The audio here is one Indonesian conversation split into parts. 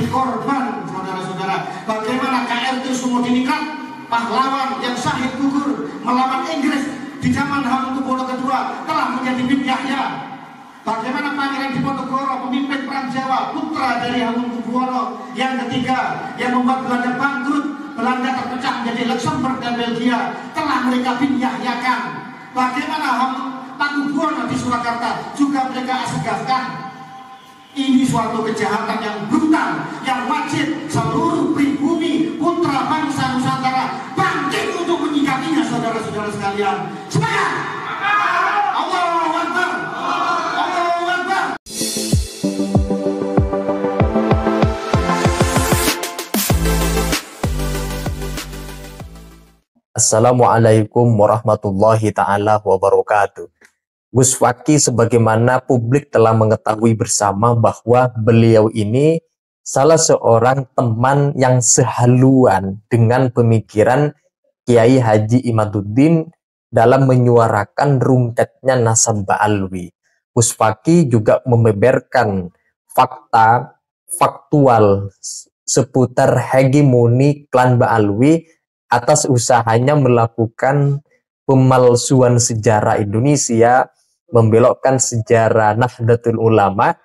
menjadi korban, saudara-saudara. Bagaimana KRT Sumodiningrat, pahlawan yang syahid gugur melawan Inggris di zaman Hamengkubuwono II, telah menjadi bin Yahya. Bagaimana Pangeran Diponegoro, pemimpin perang Jawa, putra dari Hamengkubuwono yang ketiga, yang membuat Belanda bangkrut, Belanda terpecah menjadi Luxembourg dan Belgia, telah mereka bin Yahyakan. Bagaimana Pakubuwono di Surakarta juga mereka asegafkan. Ini suatu kejahatan yang brutal, yang wajib seluruh pribumi putra bangsa Nusantara bangkit untuk menyikapinya, saudara-saudara sekalian. Semangat! Allahu Akbar! Allahu Akbar! Assalamualaikum warahmatullahi ta'ala wabarakatuh. Gus Fakih, sebagaimana publik telah mengetahui bersama bahwa beliau ini salah seorang teman yang sehaluan dengan pemikiran Kiai Haji Imaduddin dalam menyuarakan rungkatnya nasab Ba'alwi. Gus Fakih juga membeberkan faktual seputar hegemoni klan Ba'alwi atas usahanya melakukan pemalsuan sejarah Indonesia, membelokkan sejarah Nahdlatul Ulama,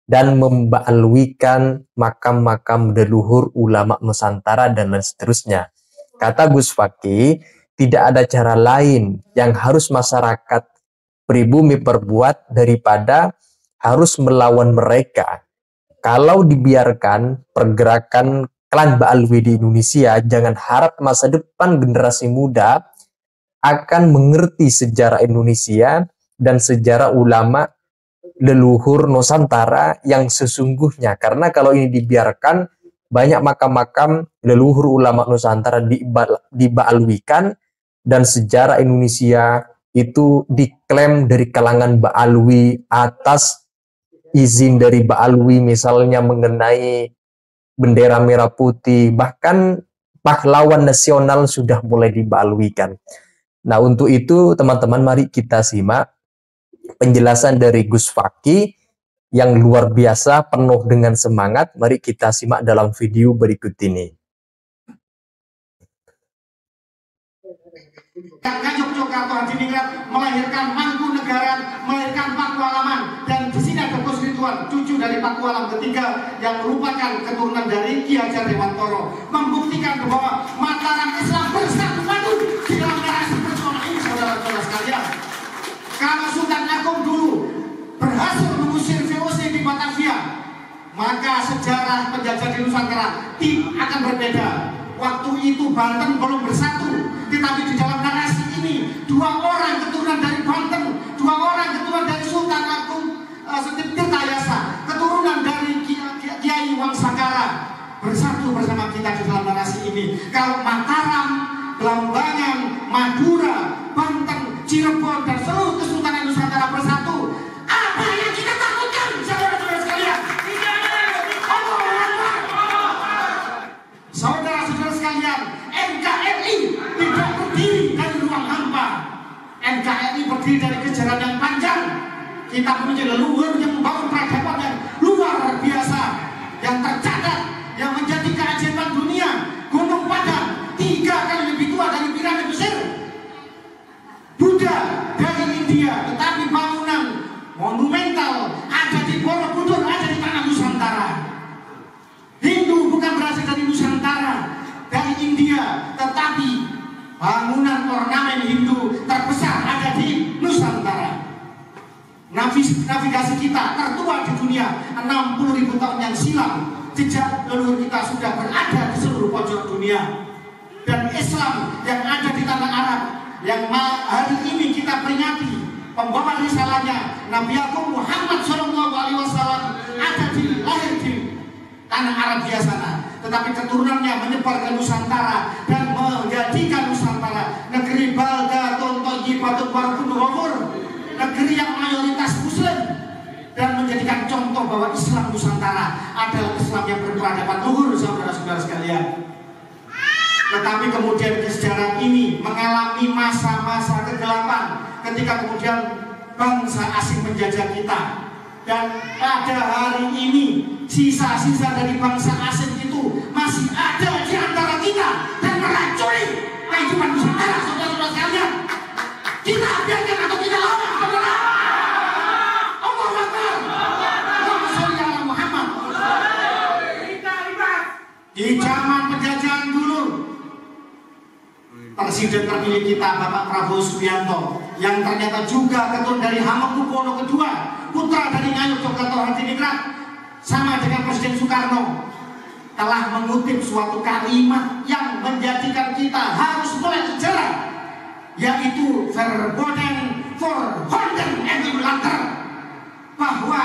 dan memba'alwikan makam-makam leluhur ulama Nusantara dan seterusnya. Kata Gus Fakih, tidak ada cara lain yang harus masyarakat pribumi perbuat daripada harus melawan mereka. Kalau dibiarkan pergerakan klan Ba'alwi di Indonesia, jangan harap masa depan generasi muda akan mengerti sejarah Indonesia dan sejarah ulama leluhur Nusantara yang sesungguhnya. Karena kalau ini dibiarkan, banyak makam-makam leluhur ulama Nusantara diba'alwikan, dan sejarah Indonesia itu diklaim dari kalangan Ba'alwi atas izin dari Ba'alwi, misalnya mengenai bendera merah putih, bahkan pahlawan nasional sudah mulai diba'alwikan. Nah, untuk itu teman-teman, mari kita simak penjelasan dari Gus Fakih yang luar biasa, penuh dengan semangat. Mari kita simak dalam video berikut ini. Yogyakarta Hadiningrat melahirkan Mangkunegaran, melahirkan Pakualaman, dan di sini ada Gus Ridwan, cucu dari Pakualam ketiga yang merupakan keturunan dari Ki Hajar Dewantoro, membuktikan bahwa Mataram Islam bersatu padu di dalam narasi perjuangan ini, saudara-saudara sekalian. Kalau Sultan Agung dulu berhasil mengusir VOC di Batavia, maka sejarah penjajah di Nusantara akan berbeda. Waktu itu Banten belum bersatu, tetapi di dalam narasi ini dua orang keturunan dari Banten, dua orang keturunan dari Sultan Agung Tirtayasa, keturunan dari Kiai Wangsakara bersatu bersama kita di dalam narasi ini. Kalau Mataram, Belambangan, Madura, Banten, Cirebon, dan seluruh Kesultanan Nusantara bersatu, apa yang kita takutkan, saudara-saudara sekalian? Saudara-saudara sekalian, NKRI tidak berdiri dari ruang hampa. NKRI berdiri dari kejaran yang panjang. Kita memiliki leluhur yang membangun peradaban yang luar biasa, yang tercatat, yang menjadi keajaiban dunia. Gunung Padang 3 kali lebih tua dari piramid Mesir. Buddha dari India, tetapi bangunan monumental ada di Borobudur, ada di tanah Nusantara. Hindu bukan berasal dari Nusantara, dari India, tetapi bangunan ornamen Hindu terbesar ada di Nusantara. Navigasi kita tertua di dunia, 60.000 tahun yang silam. Jejak leluhur kita sudah berada di seluruh pojok dunia. Dan Islam yang ada di tanah Arab, yang hari ini kita peringati pembawa risalahnya, Nabi Agung Muhammad SAW ada di lahir di tanah Arabia sana, tetapi keturunannya menyebar ke Nusantara dan menjadikan Nusantara negeri baldatun thayyibatun warabun ghafur, negeri yang mayoritas Muslim, dan menjadikan contoh bahwa Islam Nusantara adalah Islam yang berperadaban luhur, saudara-saudara sekalian. Tetapi kemudian sejarah ini mengalami masa-masa kegelapan ketika kemudian bangsa asing menjajah kita. Dan pada hari ini sisa-sisa dari bangsa asing itu masih ada di antara kita dan meracuni kehidupan Nusantara, saudara-saudara sekalian. Kita biarkan atau kita lawan, saudara. Allahu Akbar. Allahumma sholli ala Muhammad. Di zaman penjajahan dulu, Presiden terpilih kita Bapak Prabowo Subianto yang ternyata juga keturunan dari Hamengkubuwono II, putra dari Ngayuk Yogyakarta, sama dengan Presiden Soekarno, telah mengutip suatu kalimat yang menjadikan kita harus melek sejarah, yaitu verboden voorhonden en later, bahwa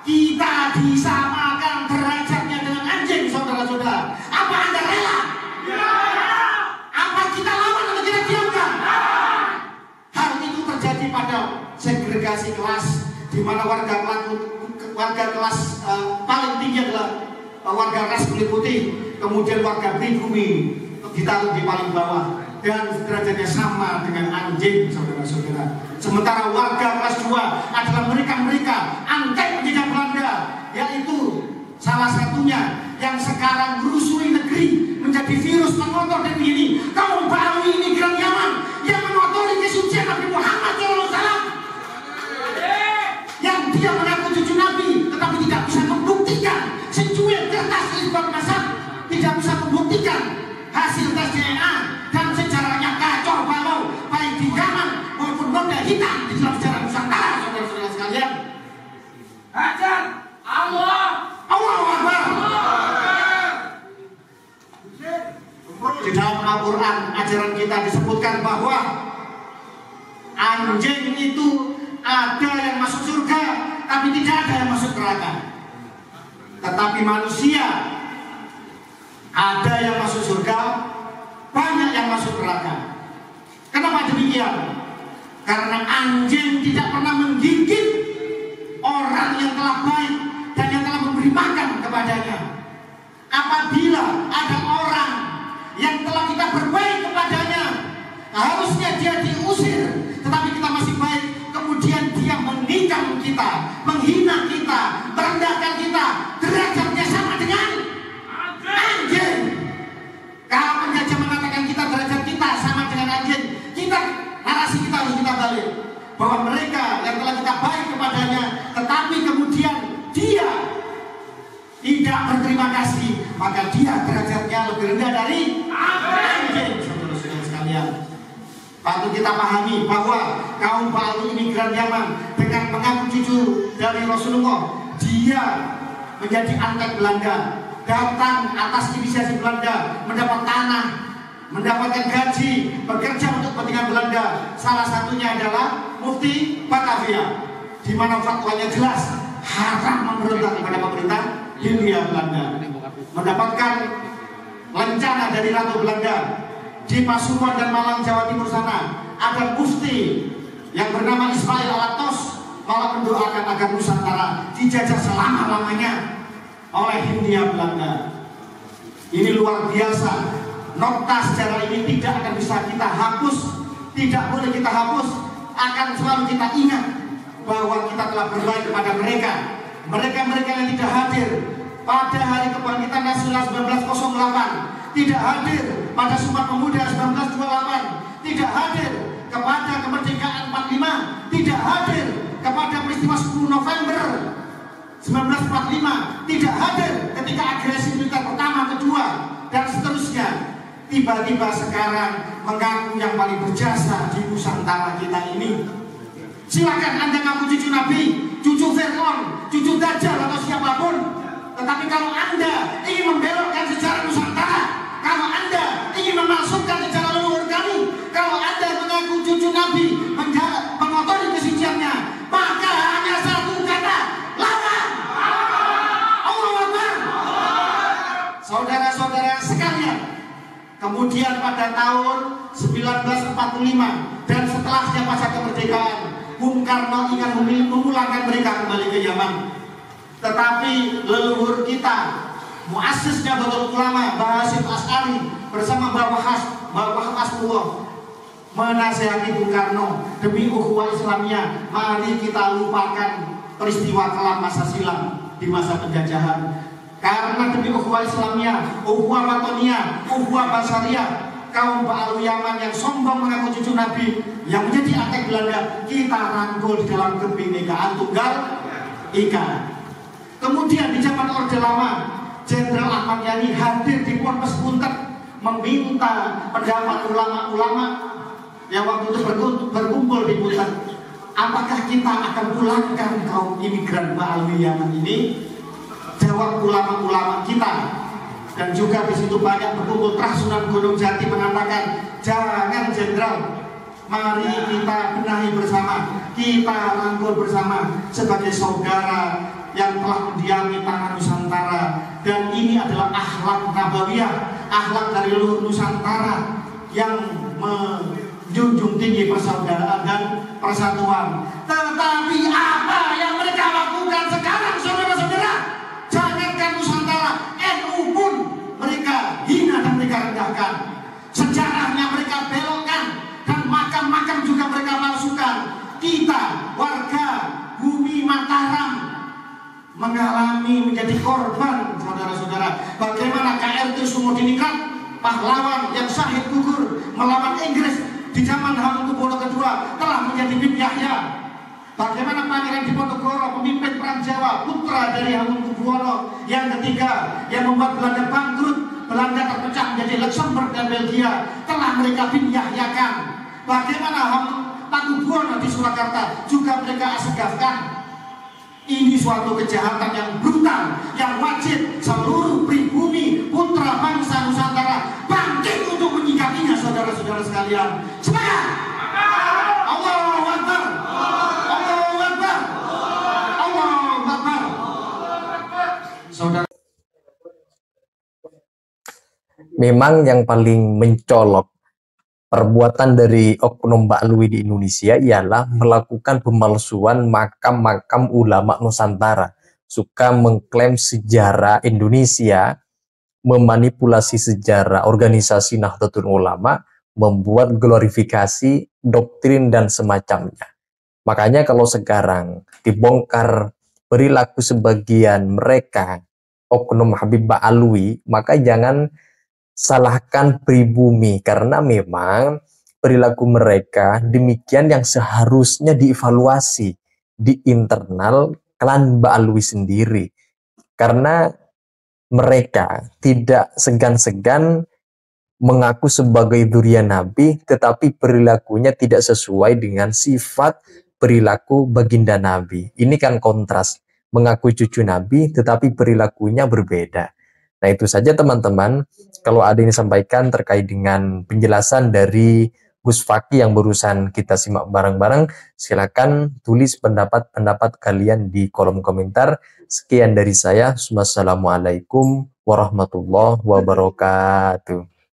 kita disamakan derajatnya dengan anjing, saudara-saudara. Apa Anda rela? Apa kita lawan atau kita diamkan? Hal itu terjadi pada segregasi kelas, di mana warga kelas paling tinggi adalah warga ras kulit putih, kemudian warga pribumi ditaruh di paling bawah dan derajatnya sama dengan anjing, saudara-saudara. Sementara warga kelas 2 adalah mereka antek penjajah Belanda, yaitu salah satunya yang sekarang merusui negeri menjadi virus pengotor dan begini. Kaum Ba'alwi imigran Yaman yang mengotori kesucian Nabi Muhammad SAW, yang dia mengaku cucu Nabi tetapi tidak bisa membuktikan secuil kertas isbat nasab, tidak bisa membuktikan hasil tes DNA, dan sejarahnya kacau balau baik di Yaman maupun noda hitam di dalam sejarah Nusantara, saudara-saudara sekalian. Hajar Allahu Akbar. Di dalam Al-Quran ajaran kita disebutkan bahwa anjing itu ada yang masuk surga tapi tidak ada yang masuk neraka. Tetapi manusia ada yang masuk surga, banyak yang masuk neraka. Kenapa demikian? Karena anjing tidak pernah menggigit orang yang telah baik dan yang telah memberi makan kepadanya. Apabila ada orang yang telah kita berbaik kepadanya, harusnya dia diusir, tetapi kita masih baik, kemudian dia menikam kita, menghina kita, merendahkan kita, derajatnya sama dengan anjing. Kalau penjajah mengatakan kita derajat kita sama dengan anjing, narasi kita harus kita balik, bahwa mereka yang telah kita baik kepadanya, tetapi kemudian dia tidak berterima kasih, maka dia derajatnya lebih rendah dari anjing, saudara-saudara sekalian. Patut kita pahami bahwa kaum Ba'alwi imigran Yaman dengan mengaku cucu dari Rasulullah, dia menjadi antek Belanda, datang atas inisiasi Belanda, mendapat tanah, mendapatkan gaji, bekerja untuk kepentingan Belanda. Salah satunya adalah Mufti Batavia, di mana fatwanya jelas haram memberontak kepada pemerintah Hindia Belanda. Mendapatkan lencana dari Ratu Belanda di Pasuruan dan Malang, Jawa Timur sana, ada mufti yang bernama Ismail Alatos malah mendoakan agar Nusantara dijajah selama-lamanya oleh Hindia Belanda. Ini luar biasa. Nota sejarah ini tidak akan bisa kita hapus, tidak boleh kita hapus, akan selalu kita ingat bahwa kita telah berbaik kepada mereka yang tidak hadir pada Hari Kebangkitan Nasional 1908, tidak hadir pada Sumpah Pemuda 1928, tidak hadir kepada kemerdekaan 45, tidak hadir kepada peristiwa 10 November 1945, tidak hadir ketika agresi militer pertama, kedua, dan seterusnya. Tiba-tiba sekarang mengaku yang paling berjasa di Nusantara kita ini. Silakan Anda ngaku cucu Nabi, cucu Fir'aun, cucu Dajjal atau siapapun. Tetapi kalau Anda ingin membelokkan sejarah Nusantara, kalau Anda ingin memasukkan sejarah leluhur kami, kalau Anda mengaku cucu Nabi, mengotori kesuciannya, maka hanya satu kata, lawan. Allahu Akbar. Saudara-saudara sekalian, kemudian pada tahun 1945 dan setelahnya pasca kemerdekaan, Bung Karno ingin memulangkan mereka kembali ke Yaman. Tetapi leluhur kita, muassis Nahdlatul Ulama, Mbah Hasyim Asy'ari bersama Mbah Hasbullah menasihati Bung Karno, demi ukhuwah Islamiyah, mari kita lupakan peristiwa kelam masa silam di masa penjajahan. Karena demi ukhuwah Islamiyah, ukhuwah Watoniyah, ukhuwah Basariyah, kaum Ba'alwi Yaman yang sombong mengaku cucu Nabi, yang menjadi antek Belanda, kita rangkul di dalam kebinekaan tunggal ika. Kemudian di zaman Orde Lama, Jenderal Ahmad Yani hadir di Ponpes Puntet, meminta pendapat ulama-ulama yang waktu itu berkumpul di Puntet. Apakah kita akan pulangkan kaum imigran Ba'alwi Yaman ini? Jawab ulama-ulama kita. Dan juga di situ banyak berkumpul. Sunan Gunung Jati mengatakan, jangan jenderal, mari kita benahi bersama, kita rangkul bersama sebagai saudara yang telah mendiami tanah Nusantara. Dan ini adalah akhlak nabawiyah, akhlak dari leluhur Nusantara yang menjunjung tinggi persaudaraan dan persatuan. Tetapi apa yang mereka lakukan sekarang, saudara-saudara? Jangankan Nusantara, NU pun mereka hina dan mereka rendahkan. Sejarahnya mereka belokkan, dan makam-makam juga mereka palsukan. Kita, warga bumi Mataram, mengalami menjadi korban, saudara-saudara. Bagaimana KRT Sumodiningrat, pahlawan yang syahid gugur melawan Inggris di zaman Hamengkubuwono II, telah menjadi Bim Yahya. Bagaimana Pangeran Diponegoro, pemimpin perang Jawa, putra dari Hamengkubuwono yang ketiga, yang membuat Belanda bangkrut, Belanda terpecah menjadi Luxembourg dan Belgia, telah mereka Bim Yahyakan. Bagaimana Pakubuwono di Surakarta juga mereka asegafkan. Ini suatu kejahatan yang brutal, yang wajib seluruh pribumi putra bangsa Nusantara bangkit untuk menyikapinya, saudara-saudara sekalian. Semangat! Allahu Akbar! Allahu Akbar! Allahu Akbar! Saudara, memang yang paling mencolok perbuatan dari oknum Ba'alwi di Indonesia ialah melakukan pemalsuan makam-makam ulama Nusantara. Suka mengklaim sejarah Indonesia, memanipulasi sejarah organisasi Nahdlatul Ulama, membuat glorifikasi, doktrin, dan semacamnya. Makanya kalau sekarang dibongkar perilaku sebagian mereka, oknum Habib Ba'alwi, maka jangan salahkan pribumi, karena memang perilaku mereka demikian yang seharusnya dievaluasi di internal klan Ba'alwi sendiri, karena mereka tidak segan-segan mengaku sebagai dzurriyyah Nabi tetapi perilakunya tidak sesuai dengan sifat perilaku baginda Nabi. Ini kan kontras, mengaku cucu Nabi tetapi perilakunya berbeda. Nah, itu saja teman-teman. Kalau ada yang disampaikan terkait dengan penjelasan dari Gus Faki yang barusan kita simak bareng-bareng, silakan tulis pendapat-pendapat kalian di kolom komentar. Sekian dari saya. Wassalamualaikum warahmatullahi wabarakatuh.